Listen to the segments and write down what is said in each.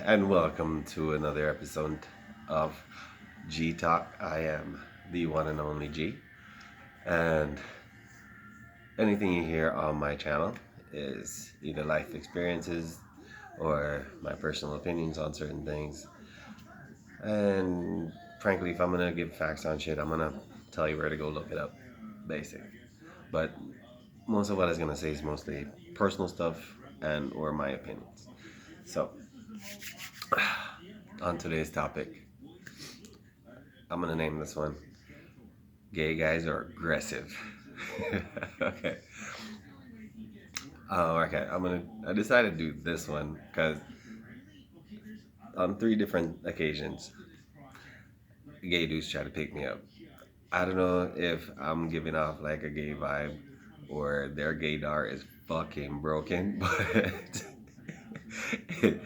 and welcome to another episode of G Talk. I am the one and only G, and anything you hear on my channel is either life experiences or my personal opinions on certain things. And frankly, if I'm gonna give facts on shit, I'm gonna tell you where to go look it up, basic. But most of what I was gonna say is mostly personal stuff and or my opinions. So, on today's topic, I'm gonna name this one "Gay Guys Are Aggressive." Okay. Okay. I decided to do this one because on three different occasions, gay dudes try to pick me up. I don't know if I'm giving off like a gay vibe or their gaydar is fucking broken, but it,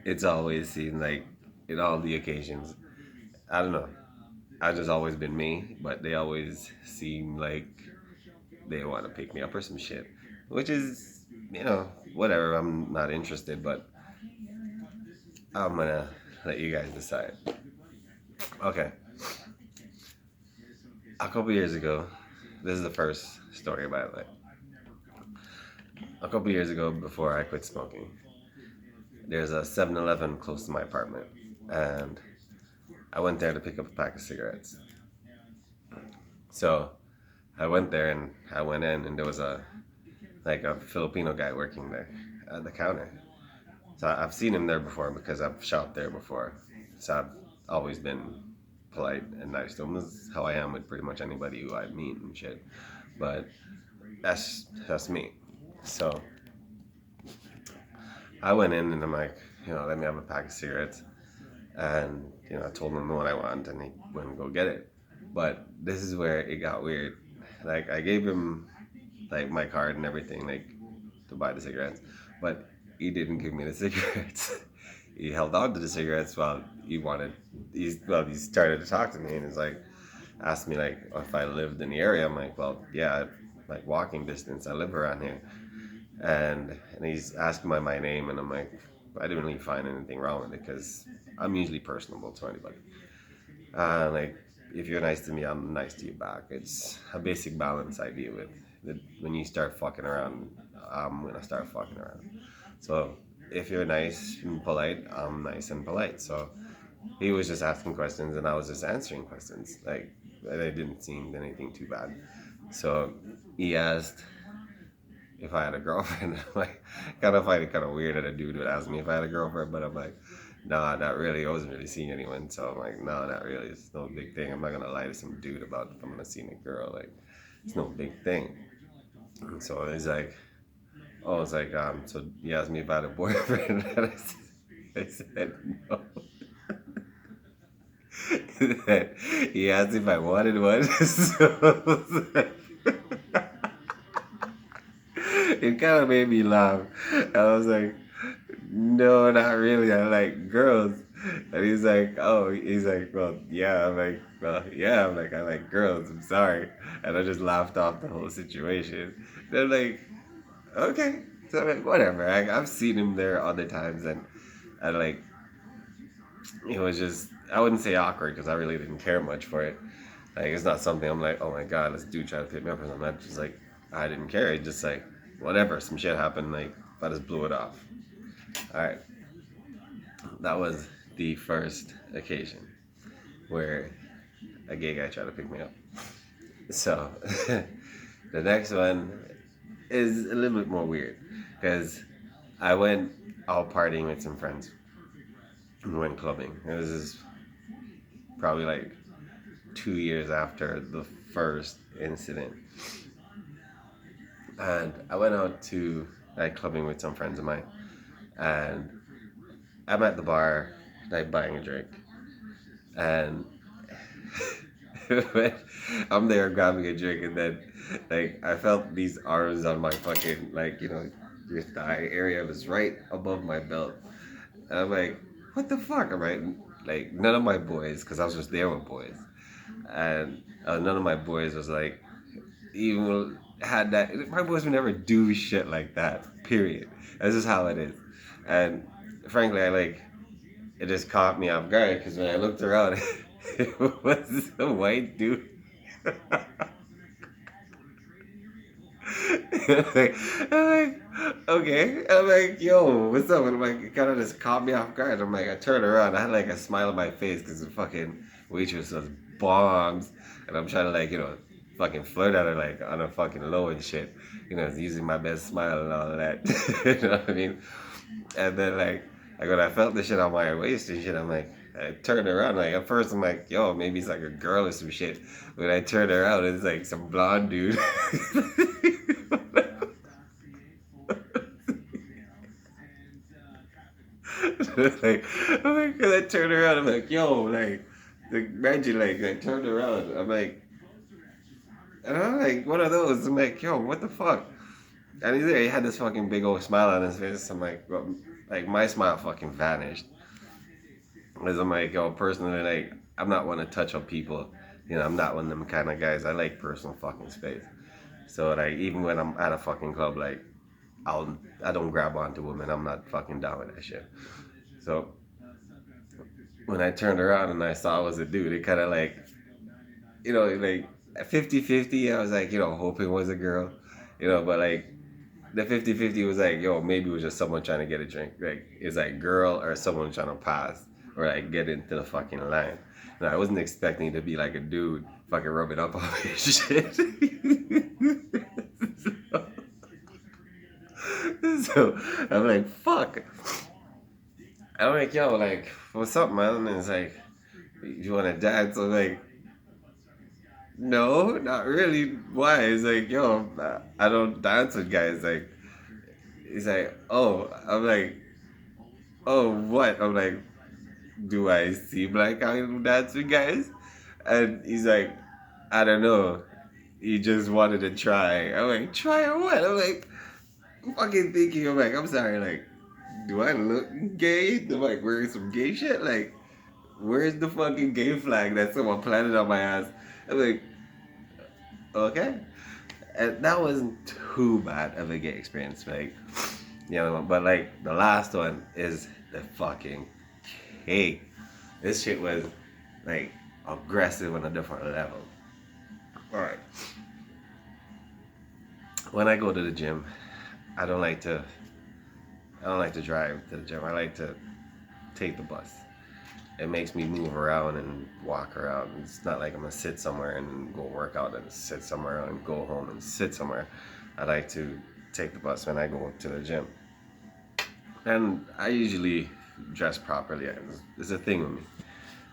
it's always seemed like in all the occasions. I don't know. I just always been me, but they always seem like they want to pick me up or some shit, which is whatever. I'm not interested, but I'm gonna let you guys decide. Okay, a couple years ago, this is the first story about it. A couple years ago, before I quit smoking, there's a 7-Eleven close to my apartment, and I went there to pick up a pack of cigarettes. So I went there and I went in, and there was a Filipino guy working there at the counter. So I've seen him there before because I've shopped there before. So I've always been polite and nice to him. This is how I am with pretty much anybody who I meet and shit. But that's me. So I went in and I'm like, let me have a pack of cigarettes. And, I told him what I want and he went and go get it. But this is where it got weird. Like I gave him like my card and everything, like to buy the cigarettes. But he didn't give me the cigarettes. He held on to the cigarettes while he started to talk to me and he's like asked me like if I lived in the area. I'm like, well, yeah, like walking distance. I live around here, and he's asking my name, and I'm like, I didn't really find anything wrong with it because I'm usually personable to anybody. Like if you're nice to me, I'm nice to you back. It's a basic balance I deal with. When you start fucking around, I'm gonna start fucking around. So if you're nice and polite, I'm nice and polite. So he was just asking questions and I was just answering questions. Like it didn't seem anything too bad. So he asked if I had a girlfriend. I'm like, kind of find it kind of weird that a dude would ask me if I had a girlfriend, but I'm like, nah, not really. I wasn't really seeing anyone, so I'm like, no, not really. It's no big thing. I'm not gonna lie to some dude about if I'm gonna see a girl. Like, it's no big thing. And so he's like, oh, it's like, so he asked me if I had a boyfriend, and I said no. He asked if I wanted one, so it kind of made me laugh. I was like, no, not really. I like girls. And he's like, well, yeah. I'm like, well, yeah. I'm like, I like girls. I'm sorry. And I just laughed off the whole situation. They're like, okay. So I'm like, whatever. I've seen him there other times, and like, it was just, I wouldn't say awkward because I really didn't care much for it. Like, it's not something I'm like, oh my god, this dude try to pick me up or something. I'm just like, I didn't care. It just like, whatever. Some shit happened. Like, I just blew it off. All right. That was the first occasion where a gay guy tried to pick me up. So the next one is a little bit more weird because I went out partying with some friends and went clubbing. It was just probably like 2 years after the first incident, and I went out to like clubbing with some friends of mine, and I'm at the bar like buying a drink, and I'm there grabbing a drink, and then like I felt these arms on my fucking your thigh area was right above my belt. And I'm like, what the fuck? I'm like, none of my boys, because I was just there with boys, and none of my boys was like even had that. My boys would never do shit like that. Period. That's just how it is. And frankly, it just caught me off guard because when I looked around, it was a white dude. I'm like, okay. I'm like, yo, what's up? And I'm like, it kind of just caught me off guard. I'm like, I turned around. I had like a smile on my face because the fucking waitress was bombs. And I'm trying to fucking flirt at her like on a fucking low and shit. Using my best smile and all of that. You know what I mean? And then when I felt the shit on my waist and shit, I'm like, I turned around. Like at first, I'm like, yo, maybe it's like a girl or some shit. When I turned around, it's like some blonde dude. Cause I turned around, I'm like, yo, imagine, I turned around, I'm like, and I'm like, one of those, I'm like, yo, what the fuck? And he's there, he had this fucking big old smile on his face. I'm like, well, my smile fucking vanished. Because I'm like, yo, personally, I'm not one to touch on people. I'm not one of them kind of guys. I like personal fucking space. So, even when I'm at a fucking club, I don't grab onto women. I'm not fucking down with that shit. So, when I turned around and I saw it was a dude, it kind of you know, like 50-50. I was like, hoping it was a girl, but the 50-50 was like, yo, maybe it was just someone trying to get a drink. Like, it's like girl or someone trying to pass or get into the fucking line. And I wasn't expecting it to be like a dude fucking rubbing up on me and shit. So I'm like, fuck. I'm like, yo, what's up, man? And it's like, you want to dance? I'm like, no, not really. Why? It's like, yo, I don't dance with guys. He's like, oh. I'm like, oh, what? I'm like, do I seem like I don't dance with guys? And he's like, I don't know. He just wanted to try. I'm like, try or what? I'm like, fucking thinking. I'm like, I'm sorry. Do I look gay? Am I wearing some gay shit? Where's the fucking gay flag that someone planted on my ass? I'm like, okay. And that wasn't too bad of a gay experience, but the last one is the fucking cake. This shit was aggressive on a different level. Alright. When I go to the gym, I don't like to drive to the gym. I like to take the bus. It makes me move around and walk around. It's not like I'm gonna sit somewhere and go work out and sit somewhere and go home and sit somewhere. I like to take the bus when I go to the gym. And I usually dress properly. It's a thing with me.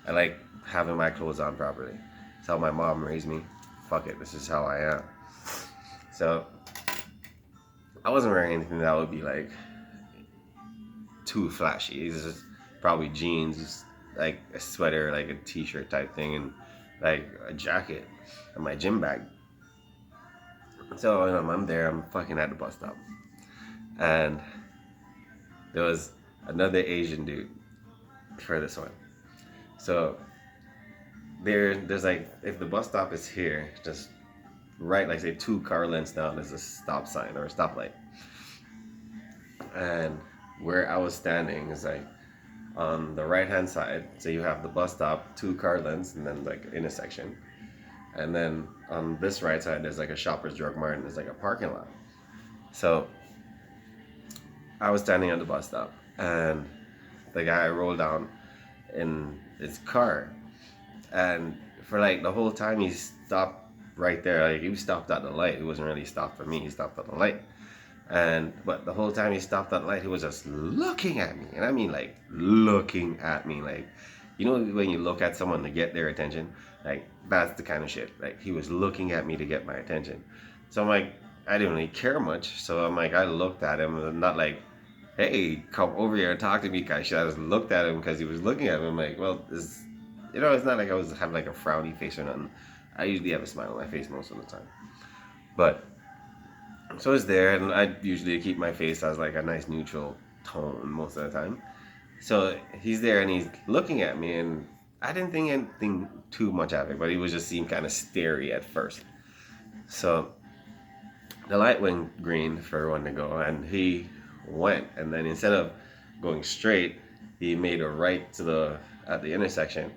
I like having my clothes on properly. It's how my mom raised me. Fuck it, this is how I am. So I wasn't wearing anything that would be too flashy. It's just probably jeans, a sweater, a t-shirt type thing, and a jacket and my gym bag. So I'm there, I'm fucking at the bus stop. And there was another Asian dude for this one. So there's if the bus stop is here, just right, say 2 car lengths down, there's a stop sign or a stoplight. And where I was standing is on the right hand side. So you have the bus stop, 2 car lengths, and then intersection. And then on this right side, there's a Shoppers Drug Mart, and there's a parking lot. So I was standing at the bus stop, and the guy rolled down in his car, and for the whole time he stopped right there. He stopped at the light. He wasn't really stopped for me. He stopped at the light, but the whole time he stopped at the light, he was just looking at me, and I mean looking at me, when you look at someone to get their attention, that's the kind of shit. He was looking at me to get my attention. So I'm like, I didn't really care much. So I'm I looked at him, and not hey, come over here and talk to me kind of shit. I just looked at him because he was looking at me. I'm well, it's not I was having a frowny face or nothing. I usually have a smile on my face most of the time. But, so it's there, and I usually keep my face as a nice neutral tone most of the time. So he's there, and he's looking at me, and I didn't think anything too much of it, but he was just seemed kind of starey at first. So the light went green for everyone to go, and he went, and then instead of going straight, he made a right to the at the intersection,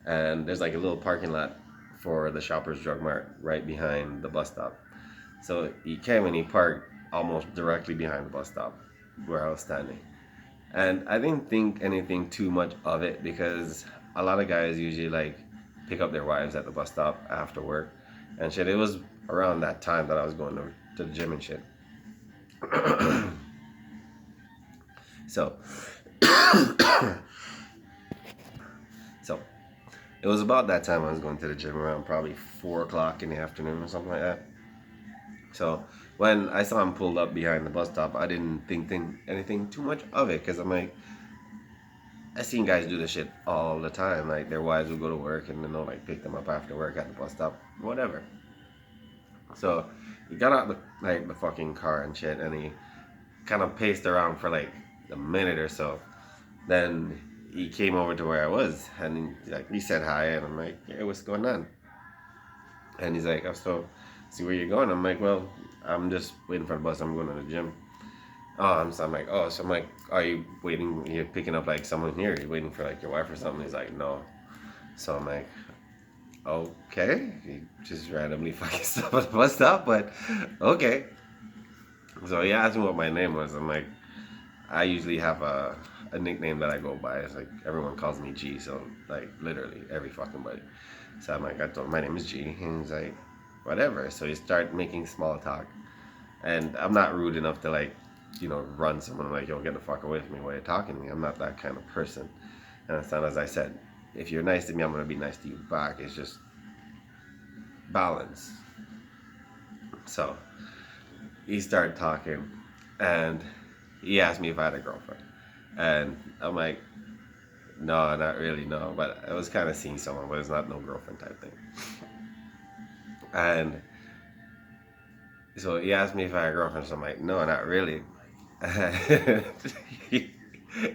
and there's like a little parking lot for the Shoppers Drug Mart right behind the bus stop. So he came and he parked almost directly behind the bus stop where I was standing. And I didn't think anything too much of it because a lot of guys usually like pick up their wives at the bus stop after work and shit. It was around that time that I was going to the gym and shit. So, so it was about that time I was going to the gym around probably 4 o'clock in the afternoon or something like that. So when I saw him pulled up behind the bus stop, I didn't think anything too much of it because I'm like, I seen guys do this shit all the time. Like their wives will go to work and then they'll like pick them up after work at the bus stop, whatever. So he got out the fucking car and shit, and he kind of paced around for like a minute or so. Then he came over to where I was, and he said hi, and I'm like, hey, what's going on? And he's like, oh, so see where you're going? I'm like, well, I'm just waiting for the bus. I'm going to the gym. Oh, I'm like, oh, so I'm like, are you waiting? You're picking up like someone here? You're waiting for like your wife or something? He's like, no. So I'm like, okay. He just randomly fucking stopped at the bus stop, but okay. So he asked me what my name was. I'm like, I usually have a nickname that I go by. It's like everyone calls me G, so like literally every fucking body. So I'm like, I told him my name is G, and he's like, whatever. So he started making small talk, and I'm not rude enough to like, run someone like, yo, get the fuck away from me while you're talking to me. I'm not that kind of person. And it's not, as I said, if you're nice to me, I'm gonna be nice to you back. It's just balance. So he started talking, and he asked me if I had a girlfriend, and I'm like, no, not really, no. But I was kind of seeing someone, but it's not no girlfriend type thing. And so he asked me if I had a girlfriend, so I'm like, no, not really. he,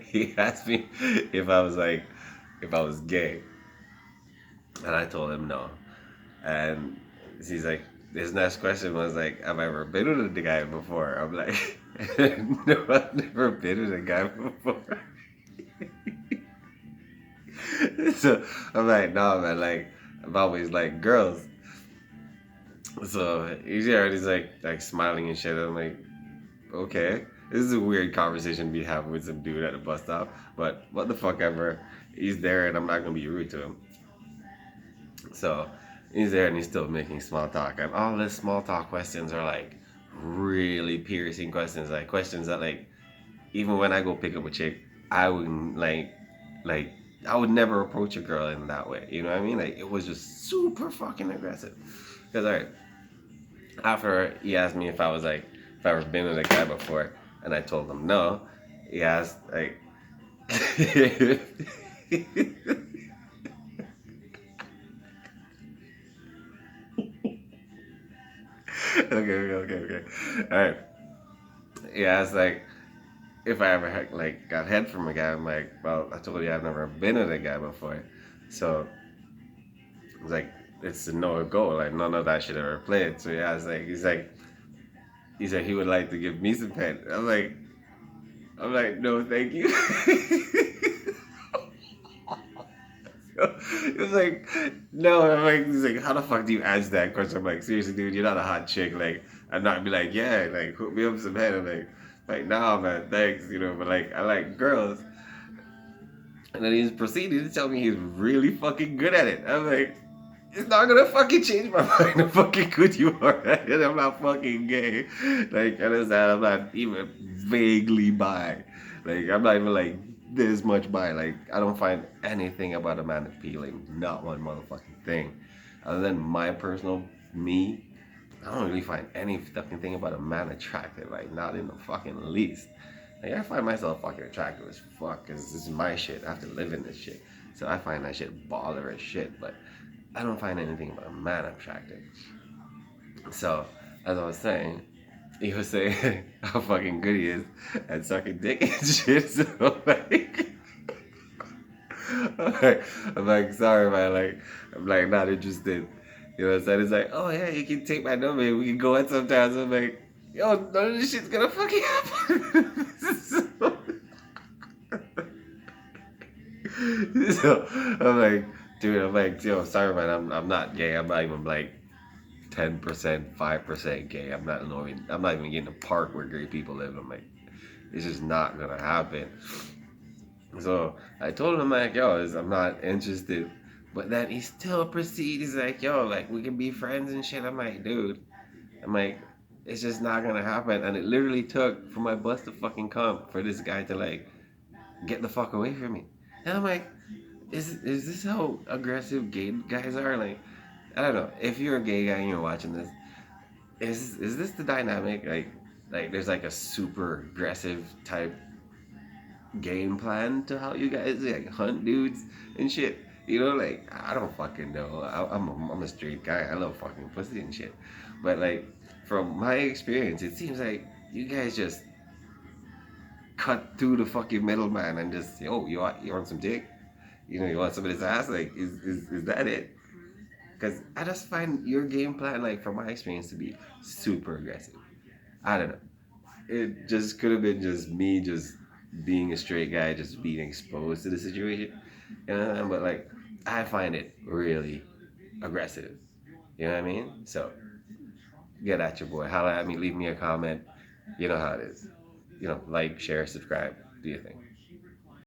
he asked me if I was gay, and I told him no. And he's like, his next question was like, have I ever been with a guy before? I'm like, no, I've never been with a guy before. So I'm like, no, man, like I've always liked girls. So he's there and he's like smiling and shit. I'm like, okay, this is a weird conversation to be having with some dude at the bus stop, but what the fuck ever. He's there and I'm not gonna be rude to him. So he's there and he's still making small talk, and all the small talk questions are like really piercing questions, like questions that like even when I go pick up a chick, I wouldn't like I would never approach a girl in that way. You know what I mean? Like it was just super fucking aggressive. Because alright, after he asked me if I ever been with a guy before, and I told him no, he asked like okay. Alright. He asked like if I ever had, like got head from a guy. I'm like, well, I told you I've never been with a guy before. So it's like it's a no go. Like none of that shit ever played. So yeah, it's like he said he would like to give me some head. I'm like, no, thank you. It was like, no. I'm like, he's like, how the fuck do you answer that question? I'm like, seriously, dude, you're not a hot chick. Like, I'm not be like, yeah, like, hook me up some head. I'm like, nah, man, thanks, but like, I like girls. And then he's proceeding to tell me he's really fucking good at it. I'm like, it's not gonna fucking change my mind how fucking good you are at it. I'm not fucking gay. Like, understand, I'm not even vaguely bi. Like, I'm not even like this much bi. Like, I don't find anything about a man appealing. Not one motherfucking thing. Other than my personal me, I don't really find any fucking thing about a man attractive. Like, not in the fucking least. Like, I find myself fucking attractive as fuck, because this is my shit. I have to live in this shit. So I find that shit baller as shit, but I don't find anything about a man attractive. So, as I was saying, he was saying how fucking good he is at sucking dick and shit. So, like, I'm like, sorry, man. Like, I'm like, not interested. You know what I'm saying? It's like, oh, yeah, you can take my number and we can go out sometimes. I'm like, yo, none of this shit's gonna fucking happen. So I'm like, dude, I'm like, yo, sorry man, I'm not gay. I'm not even like 10%, 5% gay. I'm not even getting a park where gay people live. I'm like, it's just not gonna happen. So I told him like, yo, I'm not interested. But then he still proceeds. He's like, yo, like we can be friends and shit. I'm like, dude, I'm like, it's just not gonna happen. And it literally took for my bus to fucking come for this guy to like get the fuck away from me. And I'm like, is this how aggressive gay guys are? Like, I don't know. If you're a gay guy and you're watching this, is this the dynamic? Like there's like a super aggressive type game plan to how you guys like hunt dudes and shit. You know, like I don't fucking know. I'm a straight guy. I love fucking pussy and shit. But like from my experience, it seems like you guys just cut through the fucking middleman and just yo, you want some dick? You know, you want somebody's ass? Like, is that it? Because I just find your game plan, like from my experience, to be super aggressive. I don't know. It just could have been just me just being a straight guy, just being exposed to the situation. You know, but like I find it really aggressive. You know what I mean? So get at your boy. Holla at me, leave me a comment. You know how it is. You know, like, share, subscribe. Do your thing.